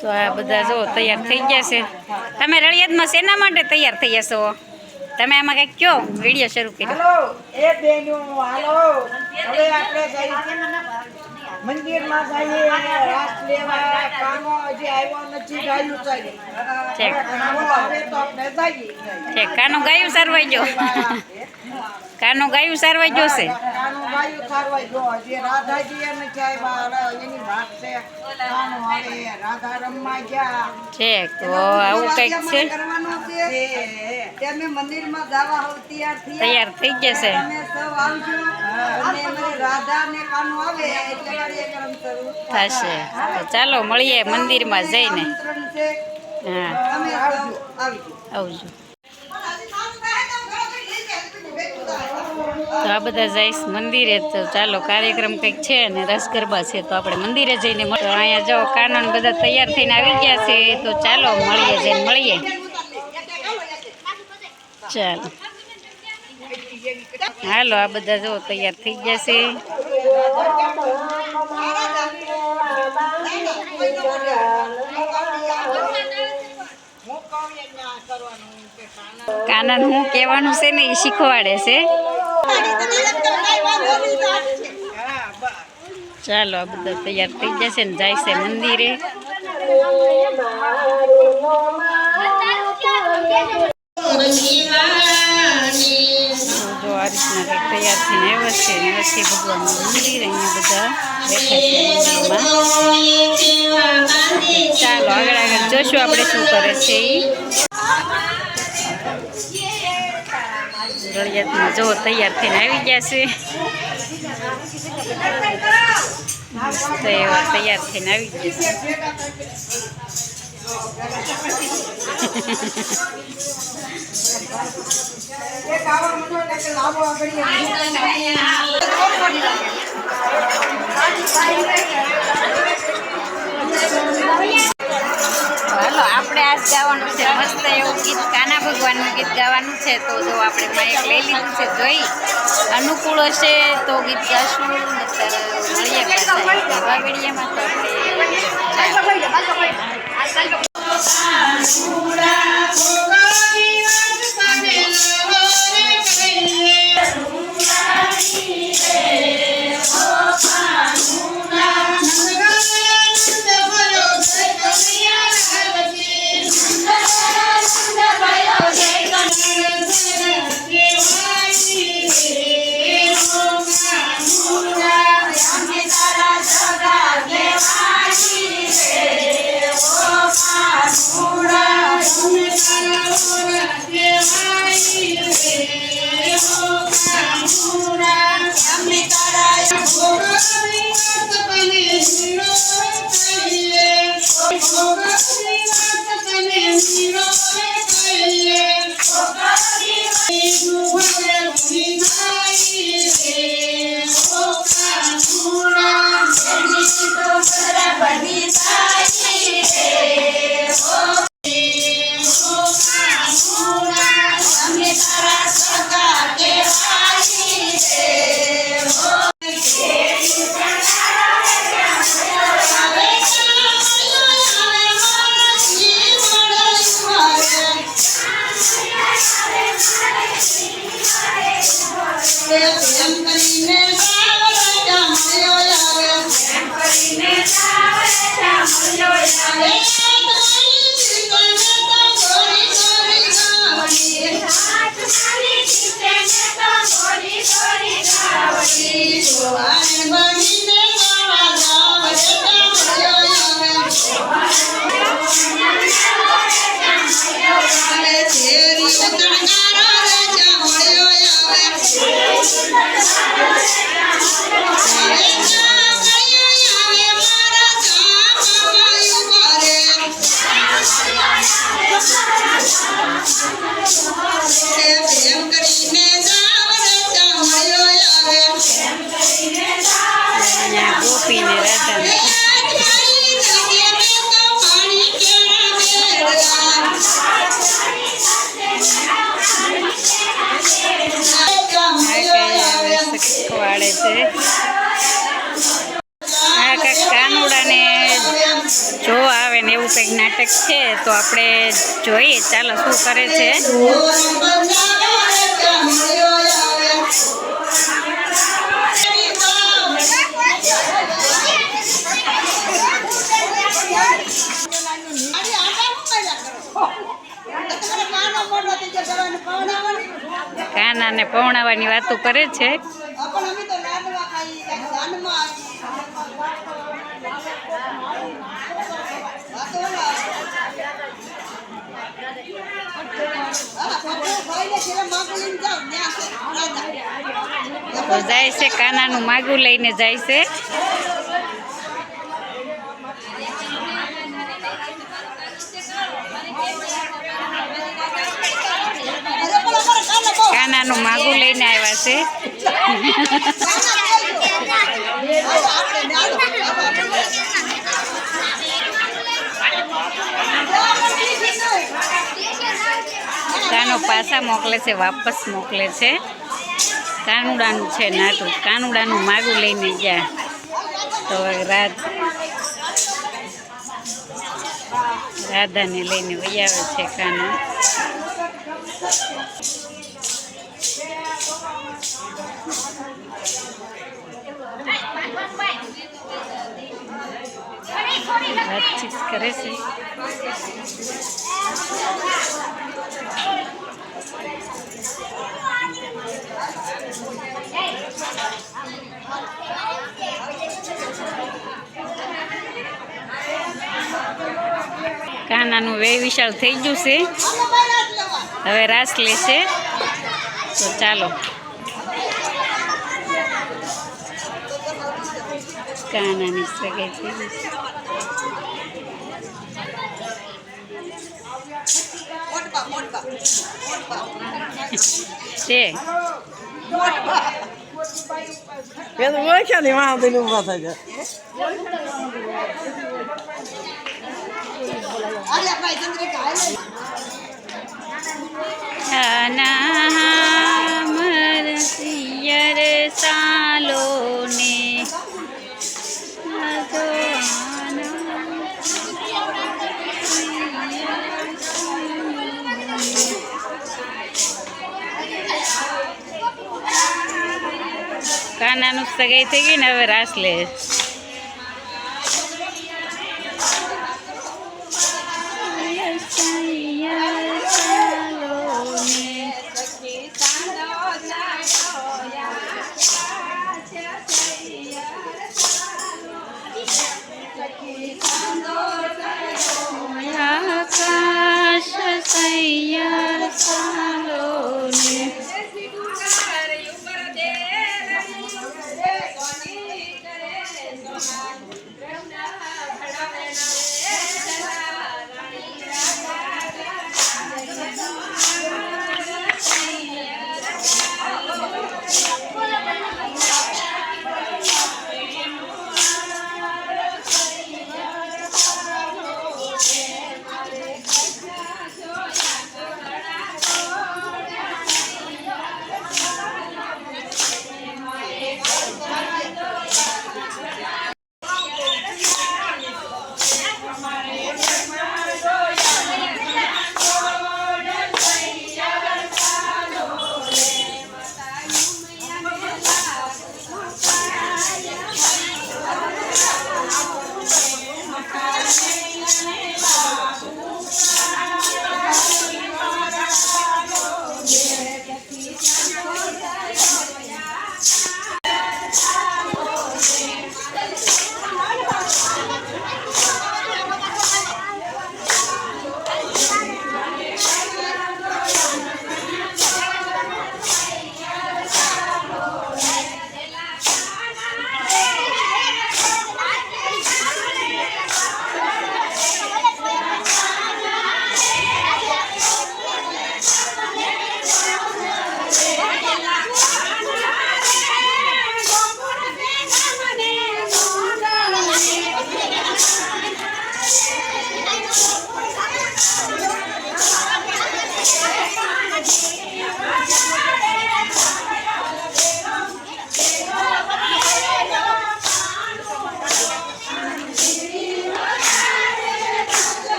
તો આ બધા જો તૈયાર થઈ ગયા છે. તમે રળિયાદમાં શેના માટે તૈયાર થઈ જશો? તમે આમાં કંઈક કયો વિડીયો શરૂ કર્યો. મંદિરમાં જઈએ રાસ લેવા કાનો હજી આવ્યો નથી ગાયું છે કાનો ગાયું સારવાઈ ગયો. કાનો ગાયું સારવાઈ ગયો છે. કાનો ગાયું સારવાઈ ગયો હજી રાધાજી એને આવ્યા એની વાત છે. કાનો હવે રાધા રમવા ગયા છે તો આવું કંઈક છે. તમે મંદિરમાં જવા હોવ તૈયાર થઈ જશે. તમે સૌ આવજો અને રાધા ને કાનો આવે એટલે થશે. તો ચાલો મળીએ મંદિરમાં જઈને. હા આવજો. તો આ બધા જઈશ મંદિરે. તો ચાલો કાર્યક્રમ કંઈક છે ને રસ ગરબા છે તો આપણે મંદિરે જઈને તો અહીંયા જો કાનો બધા તૈયાર થઈને આવી ગયા છે. તો ચાલો મળીએ જઈને મળીએ. ચાલો હાલો આ બધા જો તૈયાર થઈ ગયા છે. કાના હું કહેવાનું છે ને એ શીખવાડે છે. ચાલો આ બધા તૈયાર થઈ જશે ને જાય છે મંદિરે. જો આ રીતના તૈયાર થઈને આવ્યા છે ને વચ્ચે ભગવાનનું મંદિર. અહીંયા બધા બેઠા છે મંદિરમાં. ચાલો આગળ આગળ જોશું આપણે શું કરે છે. રળિયાદમાં જો તૈયાર થઈને આવી ગયા છે. તો એવા તૈયાર થઈને આવી ગયા હાલો આપણે આજ ગાવાનું છે મસ્ત એવું ગીત. કાના ભગવાનનું ગીત ગાવાનું છે. તો જો આપણે માઇક લઈ લીધું છે. જોઈ અનુકૂળ હશે તો ગીત ગાશું. મળીએ પાછા એવા વિડીયોમાં. તો ગોપીને રાધાને શીખવાડે છે. નાટક છે તો આપણે જોઈએ, ચાલો શું કરે છે. કાનાને પૌણાવાની વાતો કરે છે. તો જાય છે, કાનાનું માગું લઈને જાય છે. કાનાનું માગું લઈને આવ્યા છે. કાનો પાછા મોકલે છે, વાપસ મોકલે છે. કાનુડાનું છે નાટું, કાનુડાનું માગું લઈને ગયા. તો રાધાને લઈને વહી આવે છે કાનો. વાતચીત કરે છે. કાનાનું વેય વિશાળ થઈ ગયું છે, હવે રાસ લેશે. તો ચાલો, કાનાની સગાઈ થઈ ગઈ છે. મરસિયર સાલો ને કાનાનું સગાઈ થઈ ગઈ ને હવે રાસ લે. આકાશ સૈયા સાલો ને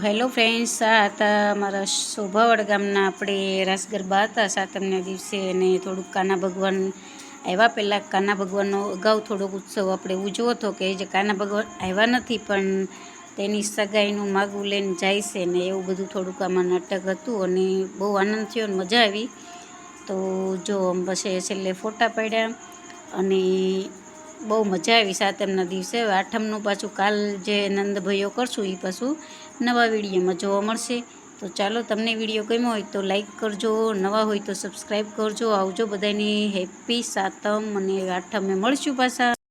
હેલો ફ્રેન્ડ્સ, આ હતા અમારા શોભાવડ ગામના આપણે રાસ ગરબા હતા સાતમના દિવસે, અને થોડુંક કાના ભગવાન આવ્યા. પહેલાં કાના ભગવાનનો અગાઉ થોડોક ઉત્સવ આપણે ઉજવો હતો કે જે કાના ભગવાન આવ્યા નથી પણ તેની સગાઈનું માગું લઈને જાય છે ને એવું બધું થોડુંક આમાં નાટક હતું, અને બહુ આનંદ થયો અને મજા આવી. તો જો પછી છેલ્લે ફોટા પાડ્યા અને બહુ મજા આવી સાતમના દિવસે. આઠમનું પાછું કાલ જે નંદભાઈઓ કરશું એ પાછું નવા વિડીયોમાં જોવા મળશે. તો ચાલો, તમને વિડીયો ગમ્યો હોય તો લાઈક કરજો, નવા હોય તો સબસ્ક્રાઈબ કરજો. આવજો બધાની હેપી સાતમ અને આઠમે મળશું પાછા.